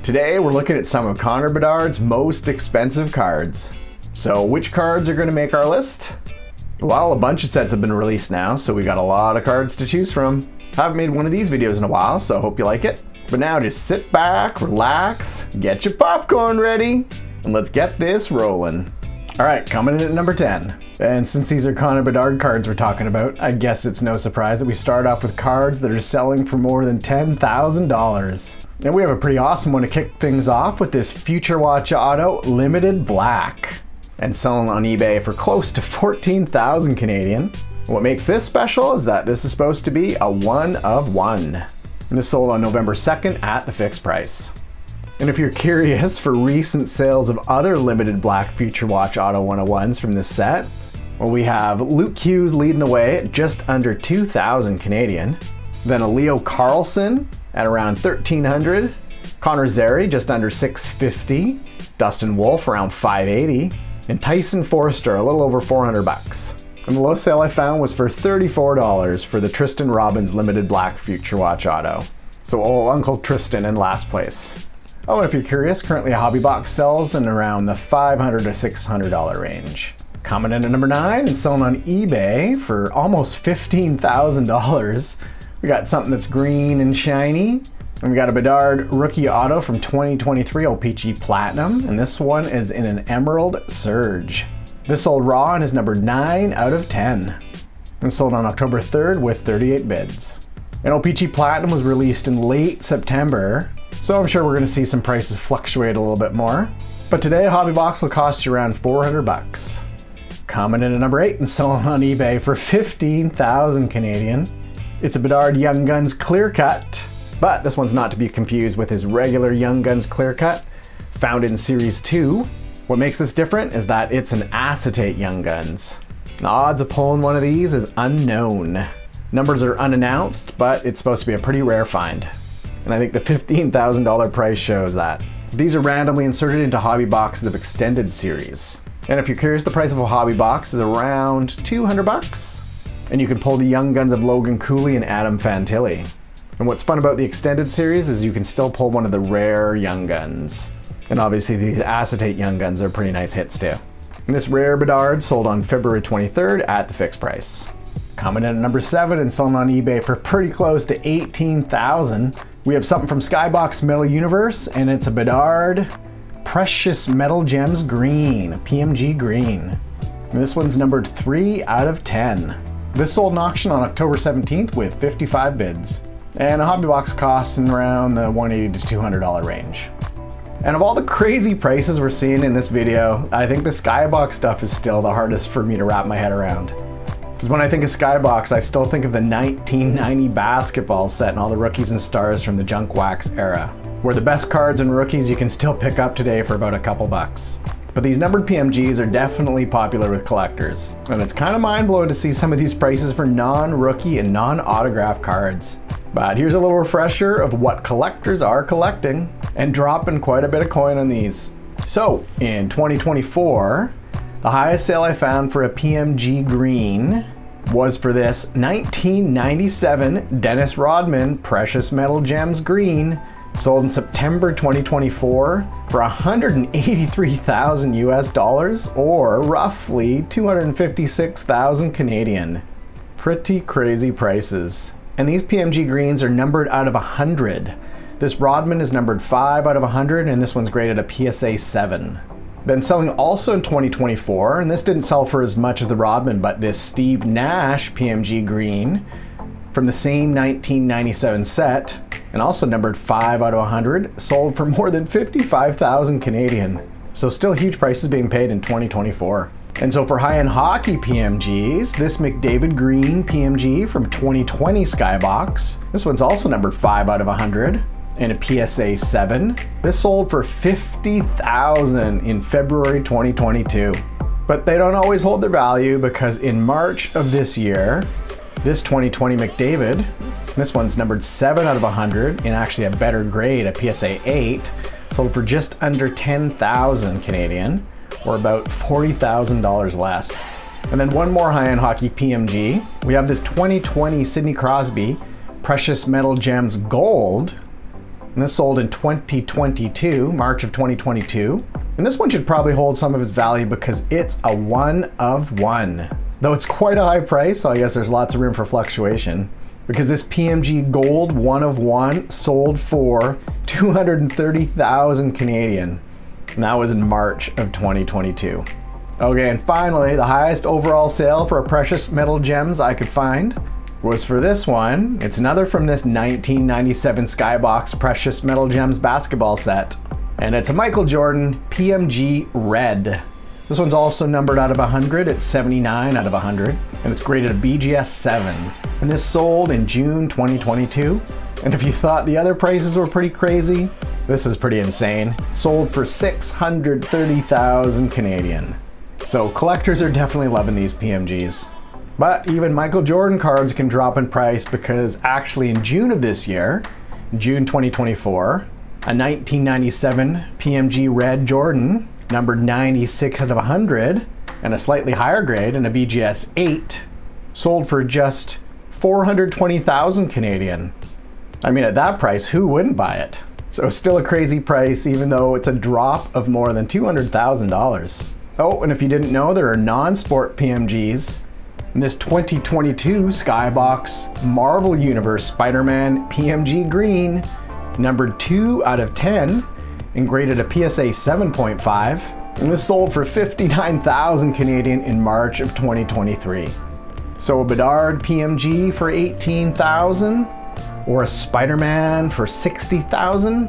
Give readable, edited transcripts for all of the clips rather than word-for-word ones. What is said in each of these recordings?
Today we're looking at some of Connor Bedard's most expensive cards. So which cards are going to make our list? Well, a bunch of sets have been released now, so we got a lot of cards to choose from. Haven't made one of these videos in a while, so hope you like it. But now just sit back, relax, get your popcorn ready, and let's get this rolling. Alright, coming in at number 10. And since these are Connor Bedard cards we're talking about, I guess it's no surprise that we start off with cards that are selling for more than $10,000. And we have a pretty awesome one to kick things off with this Future Watch Auto Limited Black. And selling on eBay for close to 14,000 Canadian. What makes this special is that this is supposed to be a one of one. And this sold on November 2nd at the fixed price. And if you're curious for recent sales of other limited black Future Watch Auto 101s from this set, well, we have Luke Hughes leading the way at just under 2,000 Canadian. Then a Leo Carlson at around 1,300. Connor Zary just under 650. Dustin Wolf around 580. And Tyson Forster a little over 400 bucks. And the low sale I found was for $34 for the Tristan Robbins Limited Black Future Watch Auto. So old Uncle Tristan in last place. Oh, and if you're curious, currently a hobby box sells in around the $500 to $600 range. Coming in at number 9 and selling on eBay for almost $15,000. We got something that's green and shiny. And we got a Bedard rookie auto from 2023 O-Pee-Chee Platinum. And this one is in an Emerald Surge. This sold raw and is numbered 9 out of 10. And sold on October 3rd with 38 bids. And O-Pee-Chee Platinum was released in late September. So I'm sure we're going to see some prices fluctuate a little bit more. But today a hobby box will cost you around 400 bucks. Coming in at number 8 and selling on eBay for 15,000 Canadian. It's a Bedard Young Guns Clear Cut, but this one's not to be confused with his regular Young Guns Clear Cut, found in Series 2. What makes this different is that it's an acetate Young Guns. The odds of pulling one of these is unknown. Numbers are unannounced, but it's supposed to be a pretty rare find. And I think the $15,000 price shows that. These are randomly inserted into hobby boxes of extended series. And if you're curious, the price of a hobby box is around 200 bucks. And you can pull the Young Guns of Logan Cooley and Adam Fantilli. And what's fun about the extended series is you can still pull one of the rare Young Guns. And obviously these acetate Young Guns are pretty nice hits too. And this rare Bedard sold on February 23rd at the fixed price. Coming in at number 7 and selling on eBay for pretty close to 18,000. We have something from Skybox Metal Universe, and it's a Bedard Precious Metal Gems Green, PMG Green. And this one's numbered 3 out of 10. This sold in auction on October 17th with 55 bids. And a hobby box costs in around the $180 to $200 range. And of all the crazy prices we're seeing in this video, I think the Skybox stuff is still the hardest for me to wrap my head around. Because when I think of Skybox, I still think of the 1990 basketball set and all the rookies and stars from the junk wax era, where the best cards and rookies you can still pick up today for about a couple bucks. But these numbered PMGs are definitely popular with collectors, and it's kind of mind-blowing to see some of these prices for non-rookie and non-autograph cards. But here's a little refresher of what collectors are collecting, and dropping quite a bit of coin on these. So, in 2024, the highest sale I found for a PMG Green was for this 1997 Dennis Rodman Precious Metal Gems Green, sold in September 2024 for $183,000 US, or roughly 256,000 Canadian. Pretty crazy prices. And these PMG Greens are numbered out of 100. This Rodman is numbered 5 out of 100, and this one's graded a PSA 7. Then selling also in 2024, and this didn't sell for as much as the Rodman, but this Steve Nash PMG Green from the same 1997 set, and also numbered 5 out of 100, sold for more than 55,000 Canadian. So still huge prices being paid in 2024. And so for high-end hockey PMGs, this McDavid Green PMG from 2020 Skybox, this one's also numbered 5 out of 100, and a PSA 7. This sold for $50,000 in February 2022. But they don't always hold their value, because in March of this year, this 2020 McDavid, this one's numbered 7 out of 100 in actually a better grade, a PSA 8, sold for just under 10,000 Canadian, or about $40,000 less. And then one more high-end hockey PMG. We have this 2020 Sidney Crosby Precious Metal Gems Gold, And this sold in 2022, March of 2022. And this one should probably hold some of its value because it's a one of one. Though it's quite a high price, so I guess there's lots of room for fluctuation. Because this PMG Gold one of one sold for 230,000 Canadian. And that was in March of 2022. Okay, and finally, the highest overall sale for a precious metal gems I could find was for this one. It's another from this 1997 Skybox Precious Metal Gems basketball set. And it's a Michael Jordan PMG Red. This one's also numbered out of 100. It's 79 out of 100. And it's graded a BGS 7. And this sold in June 2022. And if you thought the other prices were pretty crazy, this is pretty insane. Sold for 630,000 Canadian. So collectors are definitely loving these PMGs. But even Michael Jordan cards can drop in price because actually in June of this year, June 2024, a 1997 PMG Red Jordan, numbered 96 out of 100, and a slightly higher grade and a BGS 8, sold for just 420,000 Canadian. I mean, at that price, who wouldn't buy it? So still a crazy price, even though it's a drop of more than $200,000. Oh, and if you didn't know, there are non-sport PMGs. In this 2022 Skybox Metal Universe Spider-Man PMG Green, numbered 2 out of 10, and graded a PSA 7.5, and this sold for 59,000 Canadian in March of 2023. So a Bedard PMG for 18,000, or a Spider-Man for 60,000?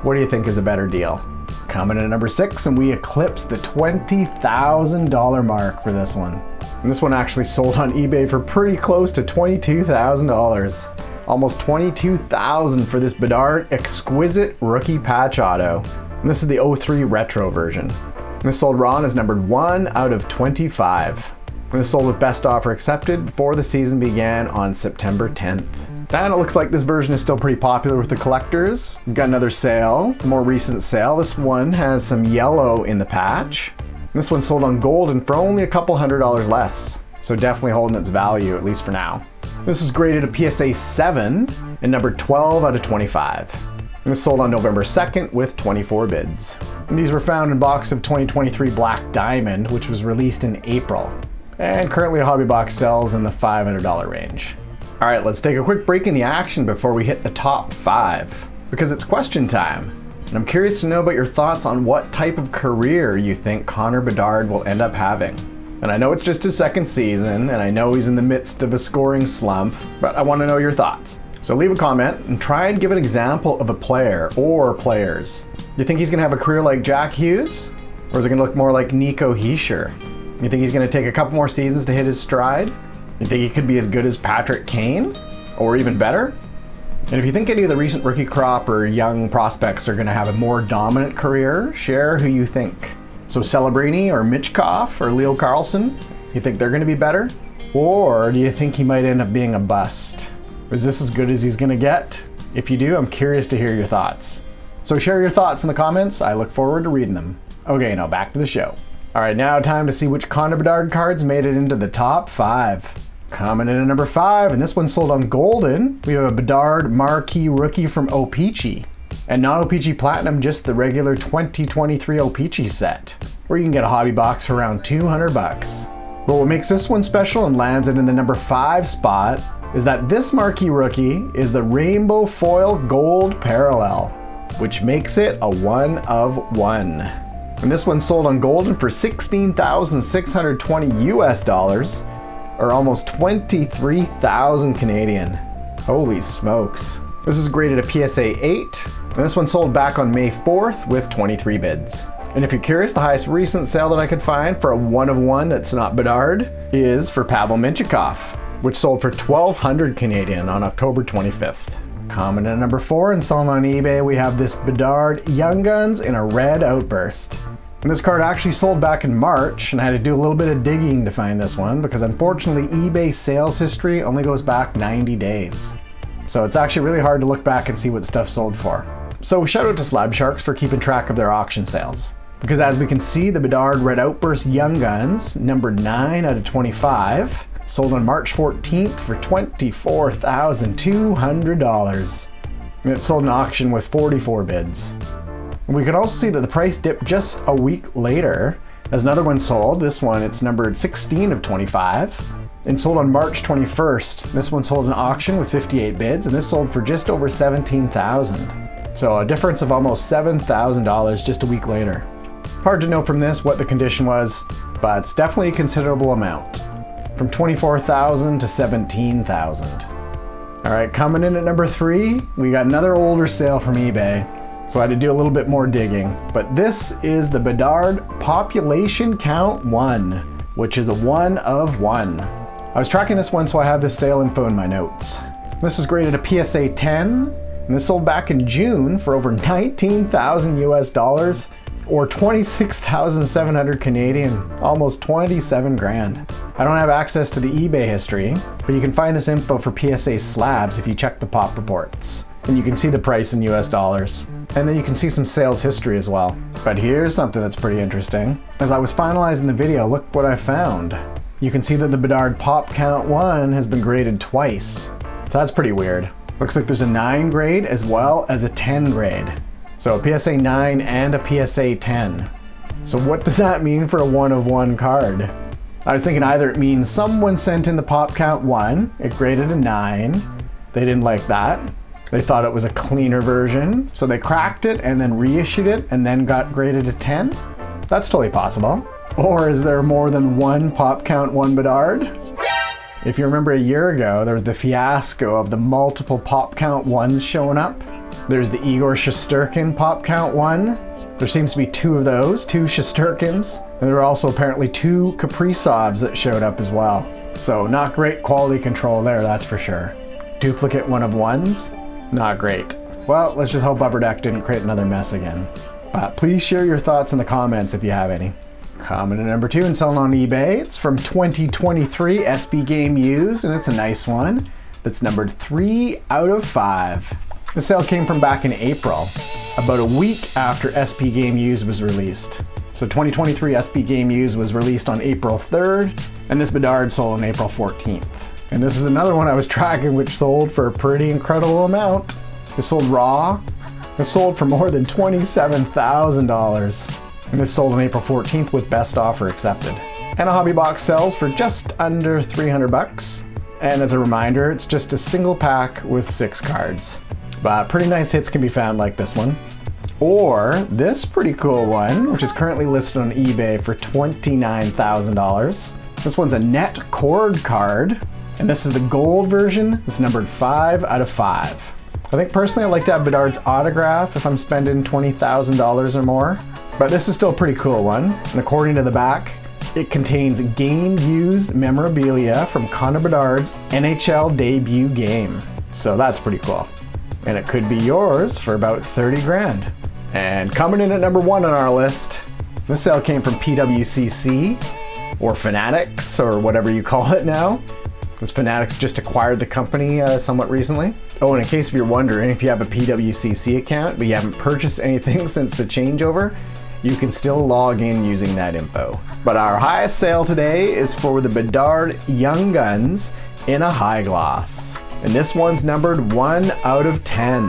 What do you think is a better deal? Coming in at number 6, and we eclipse the $20,000 mark for this one. And this one actually sold on eBay for pretty close to $22,000. Almost $22,000 for this Bedard Exquisite Rookie Patch Auto. And this is the 03 Retro version. And this sold raw and is numbered 1 out of 25. And this sold with best offer accepted before the season began on September 10th. And it looks like this version is still pretty popular with the collectors. We've got another sale, a more recent sale. This one has some yellow in the patch. And this one sold on gold and for only a couple $100 less. So definitely holding its value, at least for now. This is graded a PSA 7 and numbered 12 out of 25. And this sold on November 2nd with 24 bids. And these were found in box of 2023 Black Diamond, which was released in April. And currently a hobby box sells in the $500 range. All right, let's take a quick break in the action before we hit the top 5, because it's question time. And I'm curious to know about your thoughts on what type of career you think Connor Bedard will end up having. And I know it's just his second season, and I know he's in the midst of a scoring slump, but I want to know your thoughts. So leave a comment and try and give an example of a player or players. You think he's going to have a career like Jack Hughes? Or is it going to look more like Nico Hischier? You think he's going to take a couple more seasons to hit his stride? You think he could be as good as Patrick Kane? Or even better? And if you think any of the recent rookie crop or young prospects are going to have a more dominant career, share who you think. So Celebrini or Michkov or Leo Carlsson, you think they're going to be better? Or do you think he might end up being a bust? Is this as good as he's going to get? If you do, I'm curious to hear your thoughts. So share your thoughts in the comments. I look forward to reading them. Okay, now back to the show. All right, now time to see which Connor Bedard cards made it into the top 5. Coming in at number 5, and this one sold on Golden, we have a Bedard Marquee Rookie from O-Pee-Chee. And not O-Pee-Chee Platinum, just the regular 2023 O-Pee-Chee set, where you can get a hobby box for around $200. But what makes this one special and lands it in the number 5 spot is that this Marquee Rookie is the Rainbow Foil Gold Parallel, which makes it a one of one. And this one sold on Golden for $16,620 US, or almost 23,000 Canadian. Holy smokes. This is graded a PSA 8, and this one sold back on May 4th with 23 bids. And if you're curious, the highest recent sale that I could find for a one of one that's not Bedard is for Pavel Mintyukov, which sold for 1,200 Canadian on October 25th. Coming in at number 4 and selling on eBay, we have this Bedard Young Guns in a red Outburst. And this card actually sold back in March, and I had to do a little bit of digging to find this one because unfortunately eBay sales history only goes back 90 days. So it's actually really hard to look back and see what stuff sold for. So shout out to Slab Sharks for keeping track of their auction sales. Because as we can see, the Bedard Red Outburst Young Guns, numbered 9 out of 25, sold on March 14th for $24,200. and it sold in auction with 44 bids. And we can also see that the price dipped just a week later as another one sold. This one, it's numbered 16 of 25 and sold on March 21st. This one sold in auction with 58 bids, and this sold for just over $17,000. So a difference of almost $7,000 just a week later. Hard to know from this what the condition was, but it's definitely a considerable amount. From $24,000 to $17,000. All right, coming in at number 3, we got another older sale from eBay. So I had to do a little bit more digging. But this is the Bedard Population Count 1, which is a 1 of 1. I was tracking this one, so I have this sale info in my notes. This is graded a PSA 10, and this sold back in June for over 19,000 US dollars, or 26,700 Canadian, almost 27 grand. I don't have access to the eBay history, but you can find this info for PSA slabs if you check the pop reports. And you can see the price in US dollars. And then you can see some sales history as well. But here's something that's pretty interesting. As I was finalizing the video, look what I found. You can see that the Bedard Pop Count 1 has been graded twice. So that's pretty weird. Looks like there's a 9 grade as well as a 10 grade. So a PSA 9 and a PSA 10. So what does that mean for a 1 of 1 card? I was thinking either it means someone sent in the Pop Count 1, it graded a 9, they didn't like that, they thought it was a cleaner version, so they cracked it and then reissued it and then got graded a 10? That's totally possible. Or is there more than one Pop Count 1 Bedard? If you remember a year ago, there was the fiasco of the multiple Pop Count 1s showing up. There's the Igor Shesterkin Pop Count 1. There seems to be 2 of those, 2 Shesterkins. And there were also apparently 2 Kaprizovs that showed up as well. So not great quality control there, that's for sure. Duplicate 1 of 1s? Not great. Well, let's just hope Upper Deck didn't create another mess again. But please share your thoughts in the comments if you have any. Coming in number 2 and selling on eBay. It's from 2023 SB Game Used, and it's a nice one. That's numbered 3 out of 5. The sale came from back in April, about a week after SP Game Used was released. So 2023 SP Game Used was released on April 3rd, and this Bedard sold on April 14th. And this is another one I was tracking which sold for a pretty incredible amount. It sold raw. It sold for more than $27,000. And this sold on April 14th with best offer accepted. And a hobby box sells for just under 300 bucks. And as a reminder, it's just a single pack with 6 cards. But pretty nice hits can be found like this one. Or this pretty cool one, which is currently listed on eBay for $29,000. This one's a net cord card, and this is the gold version. It's numbered 5 out of 5. I think personally I'd like to have Bedard's autograph if I'm spending $20,000 or more. But this is still a pretty cool one, and according to the back, it contains game-used memorabilia from Connor Bedard's NHL debut game. So that's pretty cool. And it could be yours for about 30 grand. And coming in at number 1 on our list, this sale came from PWCC, or Fanatics, or whatever you call it now. This Fanatics just acquired the company somewhat recently. Oh, and in case if you're wondering, if you have a PWCC account, but you haven't purchased anything since the changeover, you can still log in using that info. But our highest sale today is for the Bedard Young Guns in a high gloss. And this one's numbered 1 out of 10.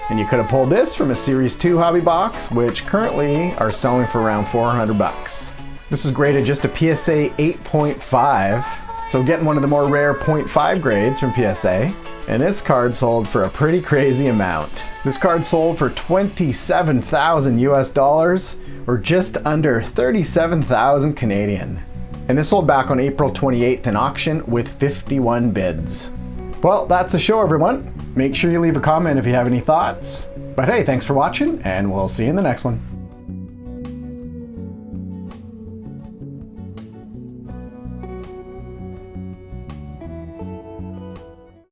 And you could have pulled this from a Series 2 hobby box, which currently are selling for around 400 bucks. This is graded just a PSA 8.5, so getting one of the more rare 0.5 grades from PSA. And this card sold for a pretty crazy amount. This card sold for 27,000 US dollars, or just under 37,000 Canadian. And this sold back on April 28th in auction with 51 bids. Well, that's the show, everyone. Make sure you leave a comment if you have any thoughts. But hey, thanks for watching, and we'll see you in the next one.